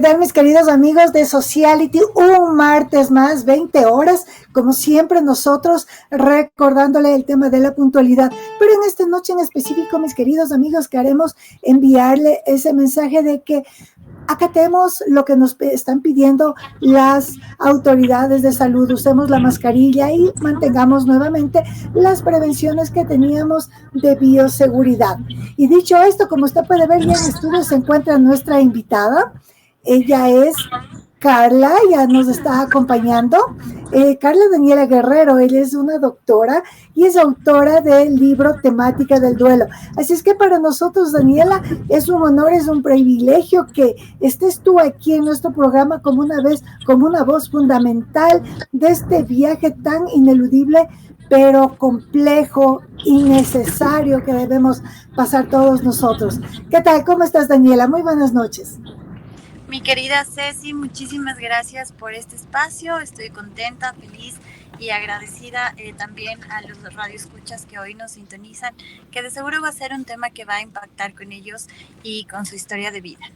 tal, mis queridos amigos de Sociality? Un martes más, 20 horas, como siempre nosotros recordándole el tema de la puntualidad. Pero en esta noche en específico, mis queridos amigos, queremos enviarle ese mensaje de que acatemos lo que nos están pidiendo las autoridades de salud, usemos la mascarilla y mantengamos nuevamente las prevenciones que teníamos de bioseguridad. Y dicho esto, como usted puede ver, ya en estudio se encuentra nuestra invitada. Ella es Carla, ya nos está acompañando. Carla Daniela Guerrero, ella es una doctora y es autora del libro Temática del Duelo. Así es que para nosotros, Daniela, es un honor, es un privilegio que estés tú aquí en nuestro programa como una vez, como una voz fundamental de este viaje tan ineludible, pero complejo y necesario que debemos pasar todos nosotros. ¿Qué tal? ¿Cómo estás, Daniela? Muy buenas noches. Mi querida Ceci, muchísimas gracias por este espacio. Estoy contenta, feliz y agradecida también a los radioescuchas que hoy nos sintonizan, que de seguro va a ser un tema que va a impactar con ellos y con su historia de vida.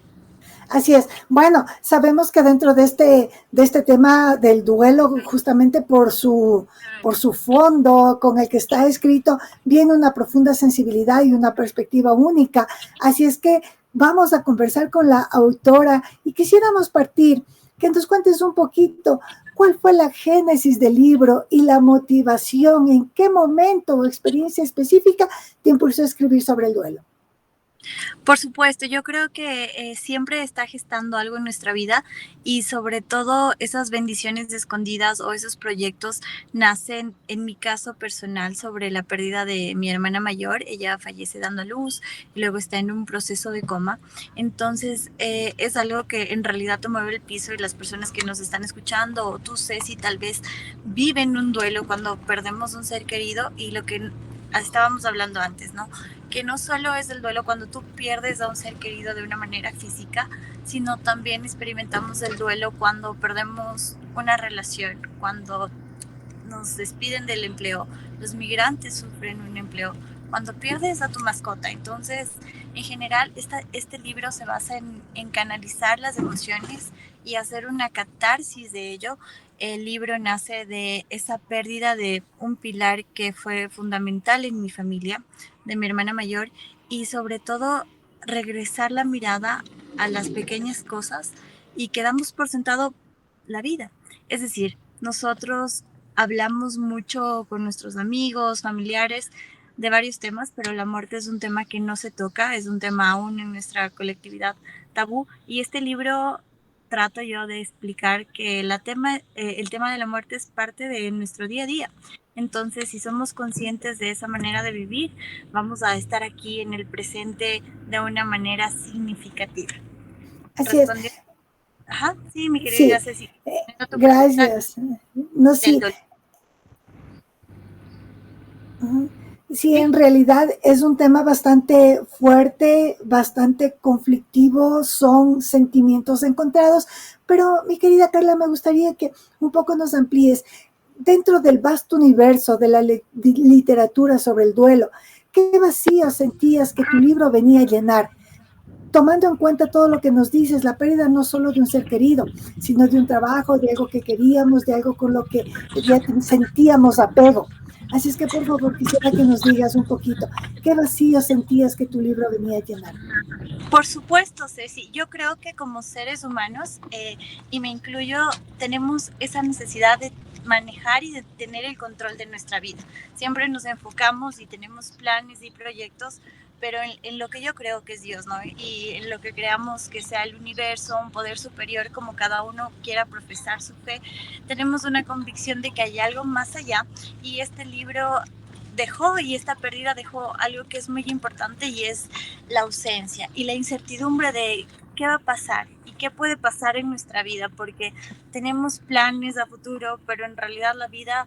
Así es. Bueno, sabemos que dentro de este tema del duelo, justamente por su fondo con el que está escrito, viene una profunda sensibilidad y una perspectiva única. Así es que vamos a conversar con la autora y quisiéramos partir, que nos cuentes un poquito cuál fue la génesis del libro y la motivación, en qué momento o experiencia específica te impulsó a escribir sobre el duelo. Por supuesto, yo creo que siempre está gestando algo en nuestra vida y sobre todo esas bendiciones escondidas o esos proyectos nacen en mi caso personal sobre la pérdida de mi hermana mayor. Ella fallece dando a luz y luego está en un proceso de coma. Entonces es algo que en realidad te mueve el piso y las personas que nos están escuchando o tú, Ceci, tal vez viven un duelo cuando perdemos un ser querido y lo que estábamos hablando antes, ¿no? Que no solo es el duelo cuando tú pierdes a un ser querido de una manera física, sino también experimentamos el duelo cuando perdemos una relación, cuando nos despiden del empleo, los migrantes sufren un empleo, cuando pierdes a tu mascota. Entonces, en general, este libro se basa en canalizar las emociones y hacer una catarsis de ello. El libro nace de esa pérdida de un pilar que fue fundamental en mi familia, de mi hermana mayor, y sobre todo regresar la mirada a las pequeñas cosas y que damos por sentado la vida. Es decir, nosotros hablamos mucho con nuestros amigos, familiares, de varios temas, pero la muerte es un tema que no se toca, es un tema aún en nuestra colectividad tabú. Y este libro trato yo de explicar que el tema de la muerte es parte de nuestro día a día. Entonces, si somos conscientes de esa manera de vivir, vamos a estar aquí en el presente de una manera significativa. Así es. Respondiendo, ajá, sí, mi querida Sí, Ceci, tu pregunta gracias. No, del sí, dolor. sí, ¿Sí? en realidad es un tema bastante fuerte, bastante conflictivo, son sentimientos encontrados, pero mi querida Carla, me gustaría que un poco nos amplíes dentro del vasto universo de la literatura sobre el duelo. ¿Qué vacío sentías que tu libro venía a llenar? Tomando en cuenta todo lo que nos dices, la pérdida no solo de un ser querido, sino de un trabajo, de algo que queríamos, de algo con lo que ya sentíamos apego. Así es que por favor quisiera que nos digas un poquito, ¿qué vacío sentías que tu libro venía a llenar? Por supuesto, Ceci. Yo creo que como seres humanos, y me incluyo, tenemos esa necesidad de manejar y de tener el control de nuestra vida. Siempre nos enfocamos y tenemos planes y proyectos, pero en lo que yo creo que es Dios, ¿no? Y en lo que creamos que sea el universo, un poder superior, como cada uno quiera profesar su fe, tenemos una convicción de que hay algo más allá y este libro dejó y esta pérdida dejó algo que es muy importante y es la ausencia y la incertidumbre de qué va a pasar y qué puede pasar en nuestra vida, porque tenemos planes a futuro, pero en realidad la vida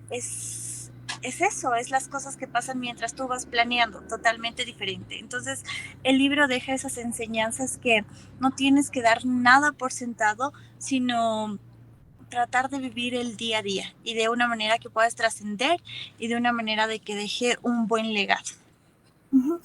es eso, es las cosas que pasan mientras tú vas planeando, totalmente diferente. Entonces, el libro deja esas enseñanzas que no tienes que dar nada por sentado, sino tratar de vivir el día a día y de una manera que puedas trascender y de una manera de que deje un buen legado. Uh-huh.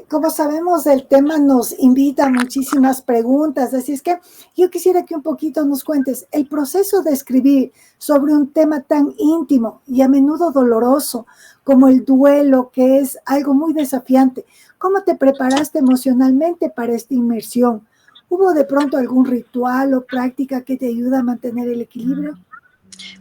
Como sabemos, el tema nos invita a muchísimas preguntas, así es que yo quisiera que un poquito nos cuentes el proceso de escribir sobre un tema tan íntimo y a menudo doloroso como el duelo, que es algo muy desafiante. ¿Cómo te preparaste emocionalmente para esta inmersión? ¿Hubo de pronto algún ritual o práctica que te ayuda a mantener el equilibrio?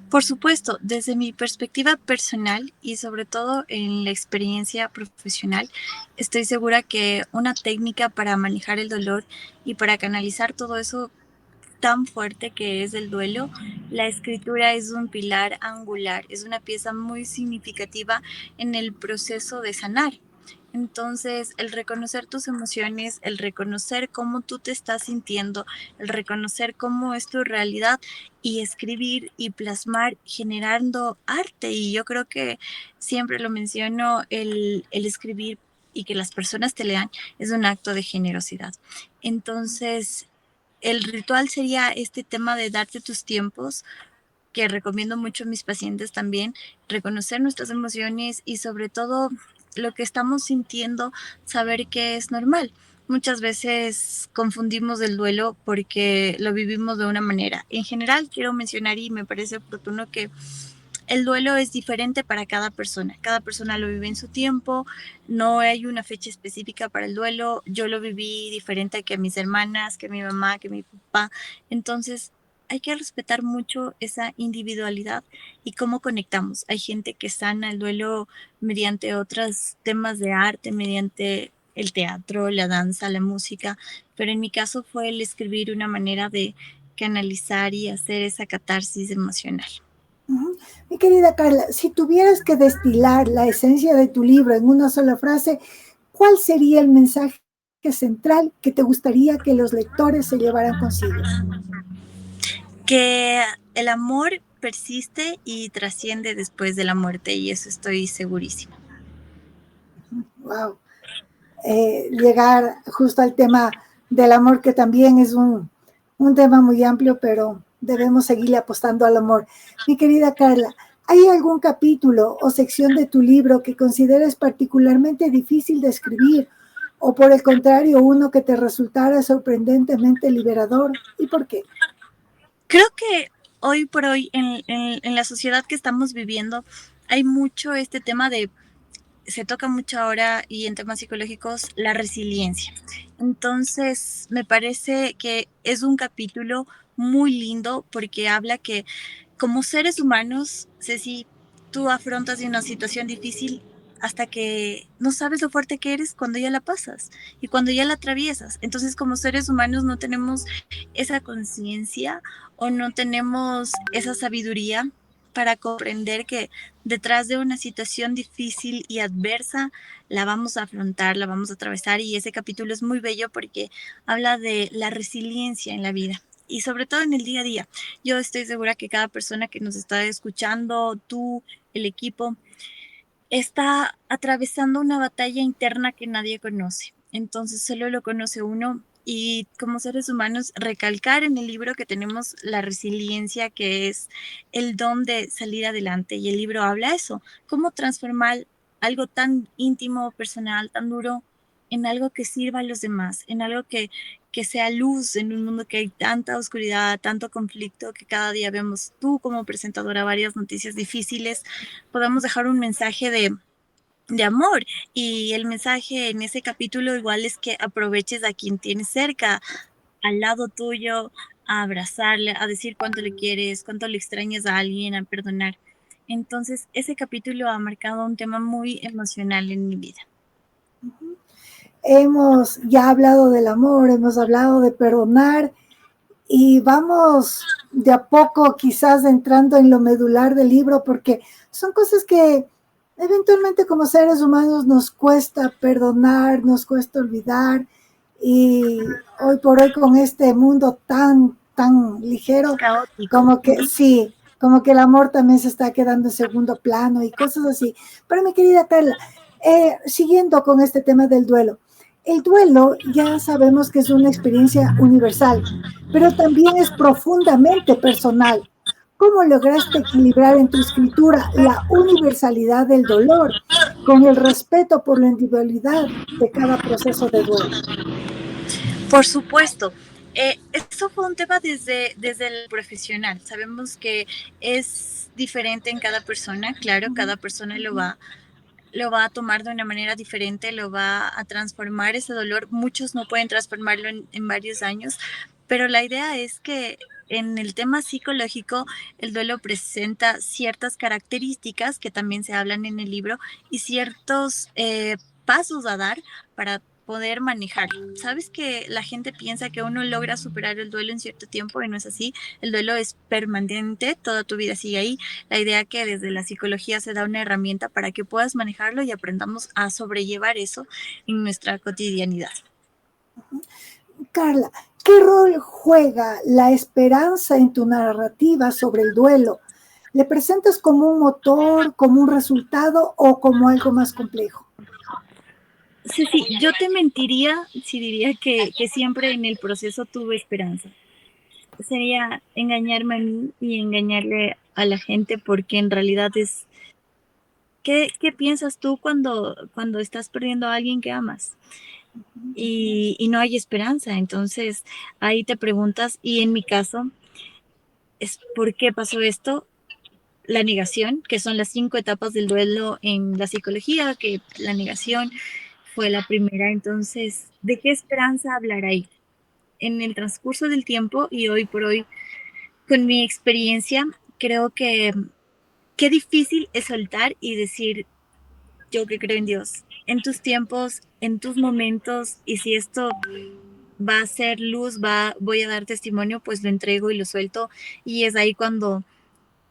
Por supuesto, desde mi perspectiva personal y sobre todo en la experiencia profesional, estoy segura que una técnica para manejar el dolor y para canalizar todo eso tan fuerte que es el duelo, la escritura es un pilar angular, es una pieza muy significativa en el proceso de sanar. Entonces, el reconocer tus emociones, el reconocer cómo tú te estás sintiendo, el reconocer cómo es tu realidad y escribir y plasmar generando arte. Y yo creo que siempre lo menciono, el escribir y que las personas te lean es un acto de generosidad. Entonces, el ritual sería este tema de darte tus tiempos, que recomiendo mucho a mis pacientes también, reconocer nuestras emociones y sobre todo lo que estamos sintiendo, saber que es normal. Muchas veces confundimos el duelo porque lo vivimos de una manera. En general, quiero mencionar y me parece oportuno que el duelo es diferente para cada persona. Cada persona lo vive en su tiempo. No hay una fecha específica para el duelo. Yo lo viví diferente que a mis hermanas, que a mi mamá, que a mi papá. Entonces, hay que respetar mucho esa individualidad y cómo conectamos. Hay gente que sana el duelo mediante otros temas de arte, mediante el teatro, la danza, la música, pero en mi caso fue el escribir una manera de canalizar y hacer esa catarsis emocional. Uh-huh. Mi querida Carla, si tuvieras que destilar la esencia de tu libro en una sola frase, ¿cuál sería el mensaje central que te gustaría que los lectores se llevaran consigo? Que el amor persiste y trasciende después de la muerte, y eso estoy segurísima. Wow. Llegar justo al tema del amor, que también es un tema muy amplio, pero debemos seguirle apostando al amor. Mi querida Carla, ¿hay algún capítulo o sección de tu libro que consideres particularmente difícil de escribir o por el contrario uno que te resultara sorprendentemente liberador? ¿Y por qué? Creo que hoy por hoy en la sociedad que estamos viviendo hay mucho este tema de, se toca mucho ahora y en temas psicológicos, la resiliencia. Entonces, me parece que es un capítulo muy lindo porque habla que como seres humanos, Ceci, tú afrontas una situación difícil hasta que no sabes lo fuerte que eres cuando ya la pasas y cuando ya la atraviesas. Entonces, como seres humanos no tenemos esa conciencia o no tenemos esa sabiduría para comprender que detrás de una situación difícil y adversa la vamos a afrontar, la vamos a atravesar, y ese capítulo es muy bello porque habla de la resiliencia en la vida y sobre todo en el día a día. Yo estoy segura que cada persona que nos está escuchando, tú, el equipo, está atravesando una batalla interna que nadie conoce. Entonces solo lo conoce uno, y como seres humanos recalcar en el libro que tenemos la resiliencia, que es el don de salir adelante. Y el libro habla eso, cómo transformar algo tan íntimo, personal, tan duro, en algo que sirva a los demás, en algo que sea luz en un mundo que hay tanta oscuridad, tanto conflicto, que cada día vemos tú como presentadora varias noticias difíciles, podamos dejar un mensaje de amor. Y el mensaje en ese capítulo igual es que aproveches a quien tienes cerca, al lado tuyo, a abrazarle, a decir cuánto le quieres, cuánto le extrañas a alguien, a perdonar. Entonces, ese capítulo ha marcado un tema muy emocional en mi vida. Hemos ya hablado del amor, hemos hablado de perdonar y vamos de a poco quizás entrando en lo medular del libro porque son cosas que eventualmente como seres humanos nos cuesta perdonar, nos cuesta olvidar, y hoy por hoy con este mundo tan ligero, Caótico. como que sí, como que el amor también se está quedando en segundo plano y cosas así. Pero mi querida Carla, siguiendo con este tema del duelo, el duelo ya sabemos que es una experiencia universal, pero también es profundamente personal. ¿Cómo lograste equilibrar en tu escritura la universalidad del dolor con el respeto por la individualidad de cada proceso de duelo. Por supuesto. Eso fue un tema desde el profesional. Sabemos que es diferente en cada persona, claro, cada persona lo va a tomar de una manera diferente, lo va a transformar ese dolor. Muchos no pueden transformarlo en varios años, pero la idea es que en el tema psicológico el duelo presenta ciertas características que también se hablan en el libro y ciertos pasos a dar para poder manejarlo. Sabes que la gente piensa que uno logra superar el duelo en cierto tiempo y no es así. El duelo es permanente, toda tu vida sigue ahí. La idea que desde la psicología se da una herramienta para que puedas manejarlo y aprendamos a sobrellevar eso en nuestra cotidianidad. Carla, ¿qué rol juega la esperanza en tu narrativa sobre el duelo? ¿Le presentas como un motor, como un resultado o como algo más complejo? Sí, sí, yo te mentiría si diría que siempre en el proceso tuve esperanza. Sería engañarme a mí y engañarle a la gente porque en realidad es, ¿qué piensas tú cuando estás perdiendo a alguien que amas? Y no hay esperanza. Entonces ahí te preguntas, y en mi caso, es ¿por qué pasó esto? La negación, que son las 5 etapas del duelo en la psicología, que la negación fue la primera. Entonces, ¿de qué esperanza hablar ahí? En el transcurso del tiempo y hoy por hoy, con mi experiencia, creo que qué difícil es soltar y decir, yo que creo en Dios, en tus tiempos, en tus momentos, y si esto va a ser luz, voy a dar testimonio, pues lo entrego y lo suelto. Y es ahí cuando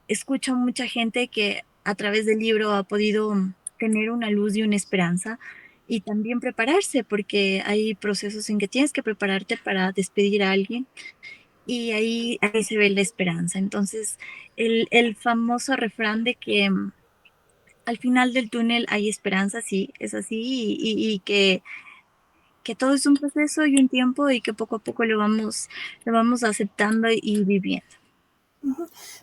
escucho a mucha gente que a través del libro ha podido tener una luz y una esperanza y también prepararse, porque hay procesos en que tienes que prepararte para despedir a alguien y ahí se ve la esperanza. Entonces, el famoso refrán de que al final del túnel hay esperanza, sí, es así, y que todo es un proceso y un tiempo y que poco a poco lo vamos aceptando y viviendo.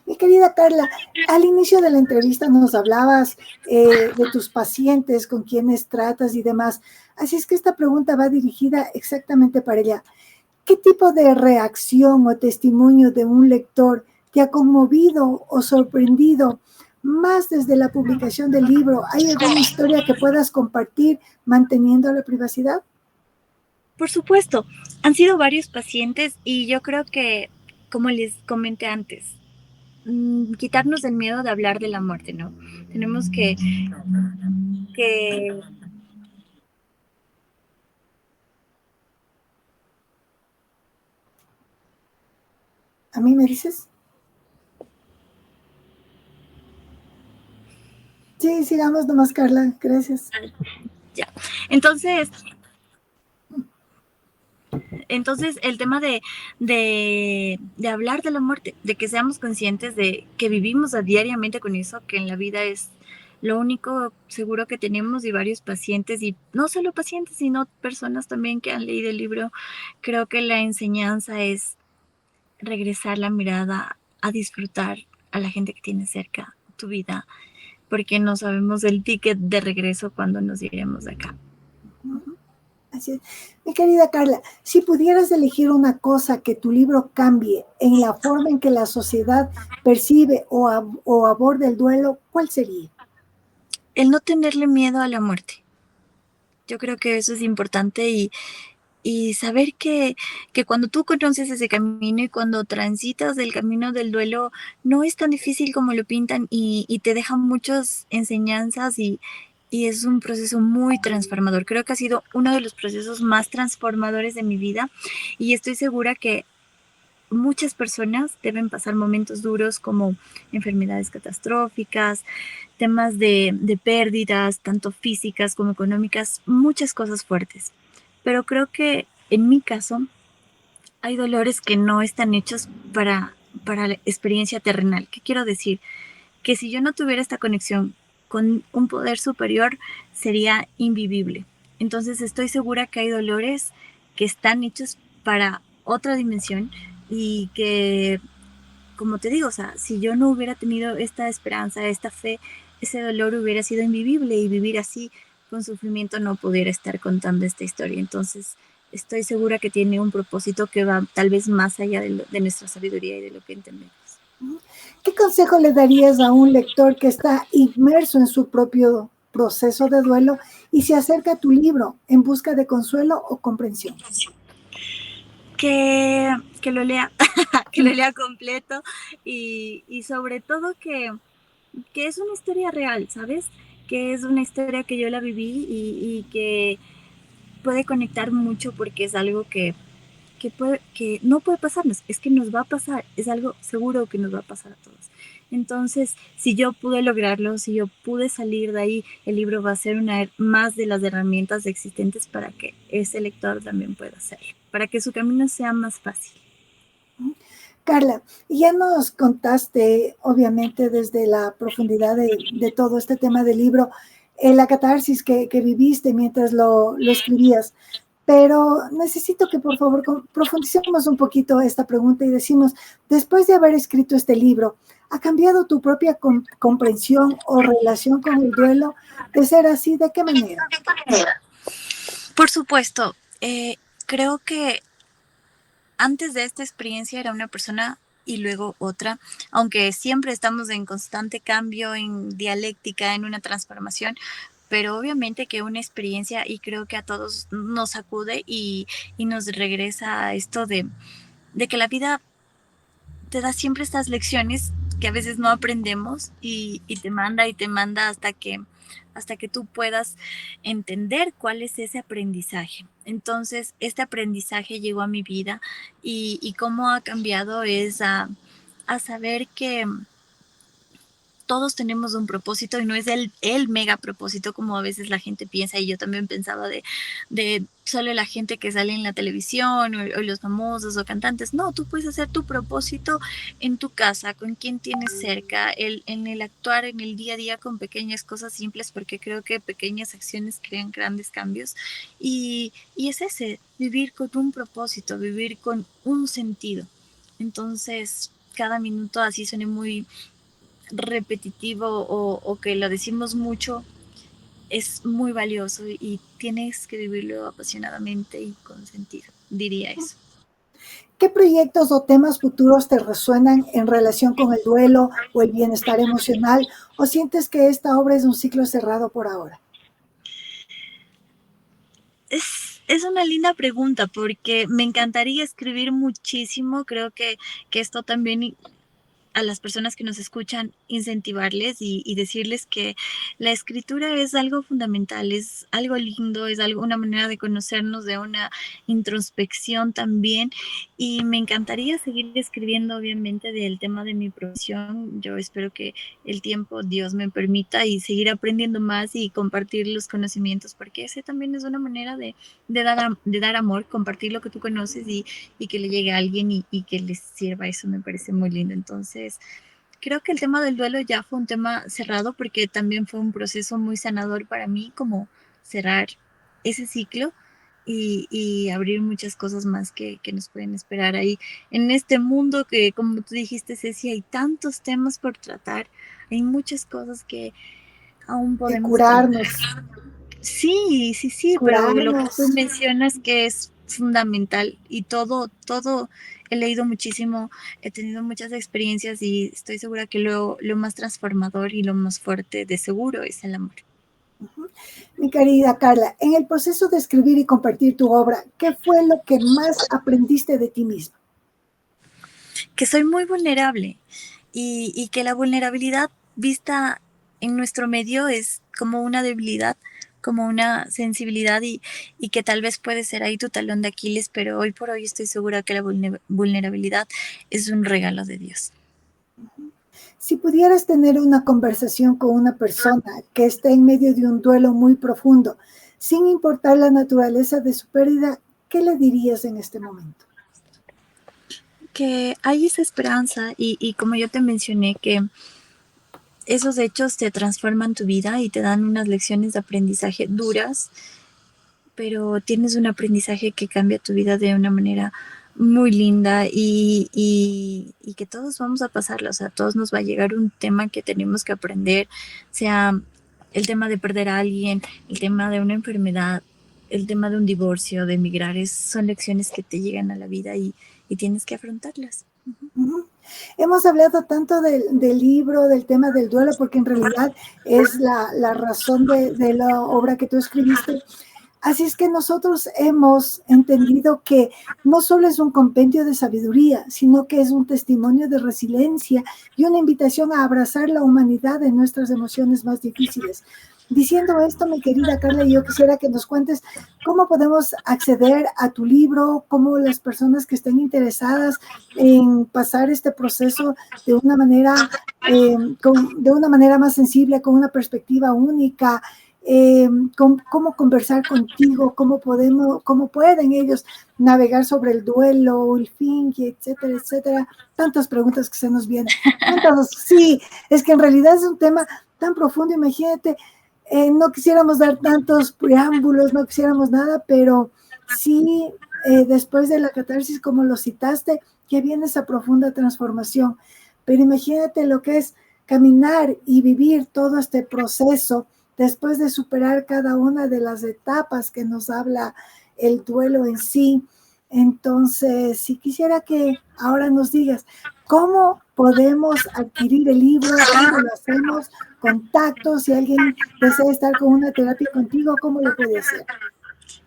Mi querida Carla, al inicio de la entrevista nos hablabas de tus pacientes, con quienes tratas y demás. Así es que esta pregunta va dirigida exactamente para ella. ¿Qué tipo de reacción o testimonio de un lector te ha conmovido o sorprendido más desde la publicación del libro? ¿Hay alguna historia que puedas compartir manteniendo la privacidad? Por supuesto, han sido varios pacientes y yo creo que, como les comenté antes, quitarnos el miedo de hablar de la muerte, ¿no? Tenemos que ¿A mí me dices? Sí, sigamos nomás, Carla. Gracias. ya. Entonces, el tema de hablar de la muerte, de que seamos conscientes de que vivimos diariamente con eso, que en la vida es lo único seguro que tenemos y varios pacientes, y no solo pacientes, sino personas también que han leído el libro, creo que la enseñanza es regresar la mirada a disfrutar a la gente que tienes cerca, tu vida, porque no sabemos el ticket de regreso cuando nos iremos de acá. Así es. Mi querida Carla, si pudieras elegir una cosa que tu libro cambie en la forma en que la sociedad percibe o aborda el duelo, ¿cuál sería? El no tenerle miedo a la muerte. Yo creo que eso es importante y saber que cuando tú conoces ese camino y cuando transitas del camino del duelo, no es tan difícil como lo pintan y te dejan muchas enseñanzas y es un proceso muy transformador. Creo que ha sido uno de los procesos más transformadores de mi vida y estoy segura que muchas personas deben pasar momentos duros como enfermedades catastróficas, temas de pérdidas, tanto físicas como económicas, muchas cosas fuertes. Pero creo que en mi caso hay dolores que no están hechos para la experiencia terrenal. ¿Qué quiero decir? Que si yo no tuviera esta conexión con un poder superior, sería invivible. Entonces estoy segura que hay dolores que están hechos para otra dimensión y que, como te digo, o sea, si yo no hubiera tenido esta esperanza, esta fe, ese dolor hubiera sido invivible y vivir así con sufrimiento no pudiera estar contando esta historia. Entonces, estoy segura que tiene un propósito que va tal vez más allá de nuestra sabiduría y de lo que entendemos. ¿Qué consejo le darías a un lector que está inmerso en su propio proceso de duelo y se acerca a tu libro en busca de consuelo o comprensión? Que lo lea, que lo lea completo y sobre todo que es una historia real, ¿sabes? Que es una historia que yo la viví y que puede conectar mucho porque es algo que no puede pasarnos, es que nos va a pasar, es algo seguro que nos va a pasar a todos. Entonces, si yo pude lograrlo, si yo pude salir de ahí, el libro va a ser más de las herramientas existentes para que ese lector también pueda hacerlo, para que su camino sea más fácil. Carla, ya nos contaste, obviamente, desde la profundidad de todo este tema del libro, la catarsis que viviste mientras lo escribías, pero necesito que por favor profundicemos un poquito esta pregunta y decimos, después de haber escrito este libro, ¿ha cambiado tu propia comprensión o relación con el duelo? De ser así, ¿de qué manera? Por supuesto, creo que antes de esta experiencia era una persona y luego otra, aunque siempre estamos en constante cambio, en dialéctica, en una transformación, pero obviamente que una experiencia y creo que a todos nos sacude y nos regresa a esto de que la vida te da siempre estas lecciones que a veces no aprendemos y te manda hasta que tú puedas entender cuál es ese aprendizaje. Entonces, este aprendizaje llegó a mi vida y cómo ha cambiado es a saber que todos tenemos un propósito y no es el mega propósito como a veces la gente piensa y yo también pensaba de solo la gente que sale en la televisión o los famosos o cantantes. No, tú puedes hacer tu propósito en tu casa, con quien tienes cerca, en el actuar en el día a día con pequeñas cosas simples porque creo que pequeñas acciones crean grandes cambios y es ese, vivir con un propósito, vivir con un sentido. Entonces, cada minuto así suene muy repetitivo o que lo decimos mucho es muy valioso y tienes que vivirlo apasionadamente y con sentido, diría eso. ¿Qué proyectos o temas futuros te resuenan en relación con el duelo o el bienestar emocional? ¿O sientes que esta obra es un ciclo cerrado por ahora? Es una linda pregunta porque me encantaría escribir muchísimo. Creo que esto también a las personas que nos escuchan incentivarles y decirles que la escritura es algo fundamental, es algo lindo, es algo, una manera de conocernos, de una introspección también. Y me encantaría seguir escribiendo, obviamente, del tema de mi profesión. Yo espero que el tiempo, Dios me permita y seguir aprendiendo más y compartir los conocimientos, porque ese también es una manera de dar amor, compartir lo que tú conoces y que le llegue a alguien y que les sirva. Eso me parece muy lindo. Entonces, creo que el tema del duelo ya fue un tema cerrado porque también fue un proceso muy sanador para mí, como cerrar ese ciclo y abrir muchas cosas más que nos pueden esperar ahí en este mundo que, como tú dijiste, Ceci, hay tantos temas por tratar, hay muchas cosas que aún Que podemos tratar. curarnos, Sí, sí, sí, pero lo que curarnos. tú mencionas que es fundamental y todo, he leído muchísimo, he tenido muchas experiencias y estoy segura que lo más transformador y lo más fuerte de seguro es el amor. Mi querida Carla, en el proceso de escribir y compartir tu obra, ¿qué fue lo que más aprendiste de ti misma? Que soy muy vulnerable y que la vulnerabilidad vista en nuestro medio es como una debilidad, como una sensibilidad y que tal vez puede ser ahí tu talón de Aquiles, pero hoy por hoy estoy segura que la vulnerabilidad es un regalo de Dios. Si pudieras tener una conversación con una persona que está en medio de un duelo muy profundo, sin importar la naturaleza de su pérdida, ¿qué le dirías en este momento? Que hay esa esperanza y como yo te mencioné, que esos hechos te transforman tu vida y te dan unas lecciones de aprendizaje duras, pero tienes un aprendizaje que cambia tu vida de una manera muy linda y que todos vamos a pasarla, o sea, a todos nos va a llegar un tema que tenemos que aprender, sea el tema de perder a alguien, el tema de una enfermedad, el tema de un divorcio, de emigrar, son lecciones que te llegan a la vida y tienes que afrontarlas. Ujú. Hemos hablado tanto del libro, del tema del duelo, porque en realidad es la razón de la obra que tú escribiste. Así es que nosotros hemos entendido que no solo es un compendio de sabiduría, sino que es un testimonio de resiliencia y una invitación a abrazar la humanidad en nuestras emociones más difíciles. Diciendo esto, mi querida Carla, yo quisiera que nos cuentes cómo podemos acceder a tu libro, cómo las personas que estén interesadas en pasar este proceso de una manera, de una manera más sensible, con una perspectiva única, cómo conversar contigo, cómo pueden ellos navegar sobre el duelo, el fin, etcétera, etcétera. Tantas preguntas que se nos vienen. Cuéntanos, sí, es que en realidad es un tema tan profundo, imagínate, no quisiéramos dar tantos preámbulos, no quisiéramos nada, pero sí, después de la catarsis, como lo citaste, que viene esa profunda transformación. Pero imagínate lo que es caminar y vivir todo este proceso después de superar cada una de las etapas que nos habla el duelo en sí. Entonces, si quisiera que ahora nos digas cómo podemos adquirir el libro, cómo lo hacemos, contactos, si alguien desea estar con una terapia contigo, ¿cómo lo puede hacer?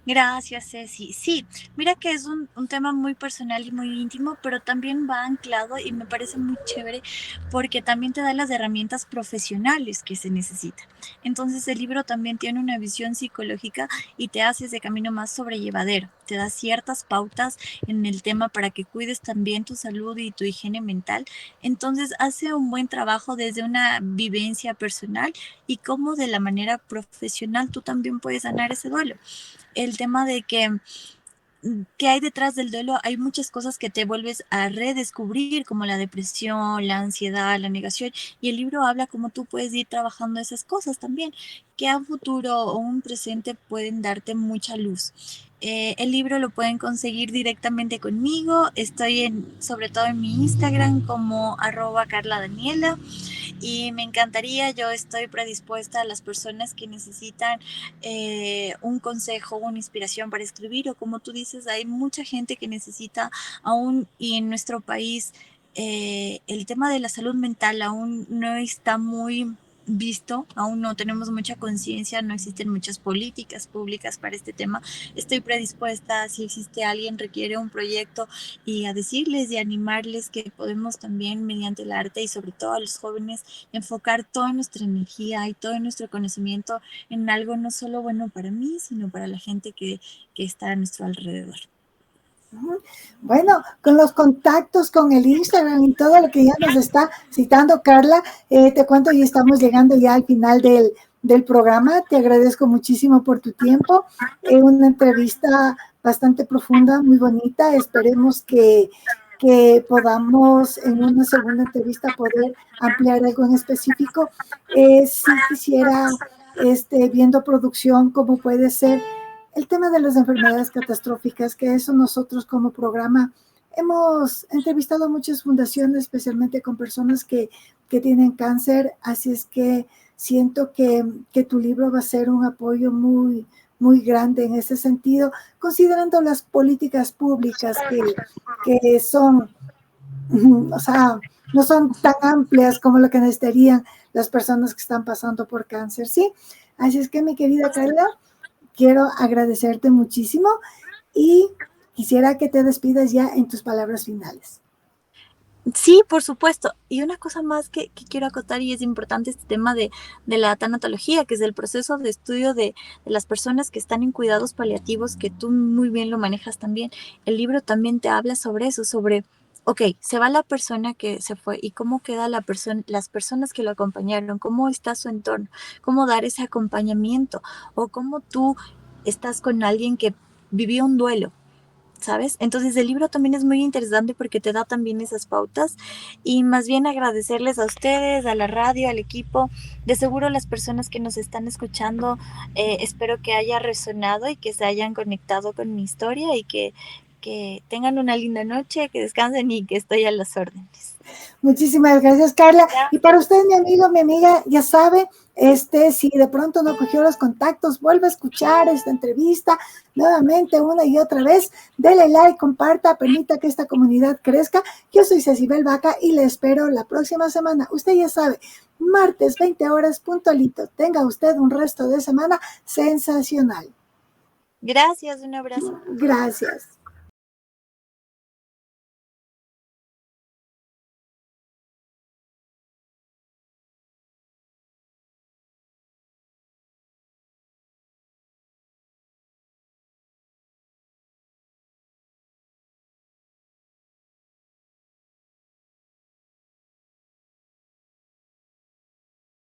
Gracias, Ceci. Sí, mira que es un tema muy personal y muy íntimo, pero también va anclado y me parece muy chévere porque también te da las herramientas profesionales que se necesitan. Entonces el libro también tiene una visión psicológica y te hace ese camino más sobrellevadero. Te da ciertas pautas en el tema para que cuides también tu salud y tu higiene mental. Entonces hace un buen trabajo desde una vivencia personal y cómo de la manera profesional tú también puedes sanar ese duelo. El tema de que hay detrás del duelo, hay muchas cosas que te vuelves a redescubrir, como la depresión, la ansiedad, la negación, y el libro habla cómo tú puedes ir trabajando esas cosas también, que a un futuro o un presente pueden darte mucha luz. El libro lo pueden conseguir directamente conmigo, estoy sobre todo en mi Instagram como @carladaniela y me encantaría, yo estoy predispuesta a las personas que necesitan un consejo, una inspiración para escribir o como tú dices, hay mucha gente que necesita aún y en nuestro país el tema de la salud mental aún no está muy visto, aún no tenemos mucha conciencia, no existen muchas políticas públicas para este tema. Estoy predispuesta, si existe alguien, requiere un proyecto y a decirles y animarles que podemos también mediante el arte y sobre todo a los jóvenes enfocar toda nuestra energía y todo nuestro conocimiento en algo no solo bueno para mí, sino para la gente que está a nuestro alrededor. Bueno, con los contactos, con el Instagram y todo lo que ya nos está citando Carla, te cuento y estamos llegando ya al final del programa. Te agradezco muchísimo por tu tiempo. Una entrevista bastante profunda, muy bonita. Esperemos que podamos en una segunda entrevista poder ampliar algo en específico. Si quisiera, viendo producción, cómo puede ser el tema de las enfermedades catastróficas, que eso nosotros como programa hemos entrevistado a muchas fundaciones, especialmente con personas que tienen cáncer, así es que siento que tu libro va a ser un apoyo muy, muy grande en ese sentido, considerando las políticas públicas que son, o sea, no son tan amplias como lo que necesitarían las personas que están pasando por cáncer, ¿sí? Así es que, mi querida Carla, quiero agradecerte muchísimo y quisiera que te despidas ya en tus palabras finales. Sí, por supuesto. Y una cosa más que quiero acotar y es importante este tema de la tanatología, que es el proceso de estudio de las personas que están en cuidados paliativos, que tú muy bien lo manejas también. El libro también te habla sobre eso, sobre, ok, se va la persona que se fue y cómo queda la persona, las personas que lo acompañaron, cómo está su entorno, cómo dar ese acompañamiento o cómo tú estás con alguien que vivió un duelo. ¿Sabes? Entonces el libro también es muy interesante porque te da también esas pautas y más bien agradecerles a ustedes, a la radio, al equipo, de seguro las personas que nos están escuchando, espero que haya resonado y que se hayan conectado con mi historia y que tengan una linda noche, que descansen y que estoy a las órdenes. Muchísimas gracias, Carla. Gracias. Y para usted, mi amigo, mi amiga, ya sabe, si de pronto no cogió los contactos, vuelve a escuchar esta entrevista nuevamente una y otra vez. Dele like, comparta, permita que esta comunidad crezca. Yo soy Cecibel Vaca y le espero la próxima semana. Usted ya sabe, martes 20 horas puntualito. Tenga usted un resto de semana sensacional. Gracias, un abrazo. Gracias.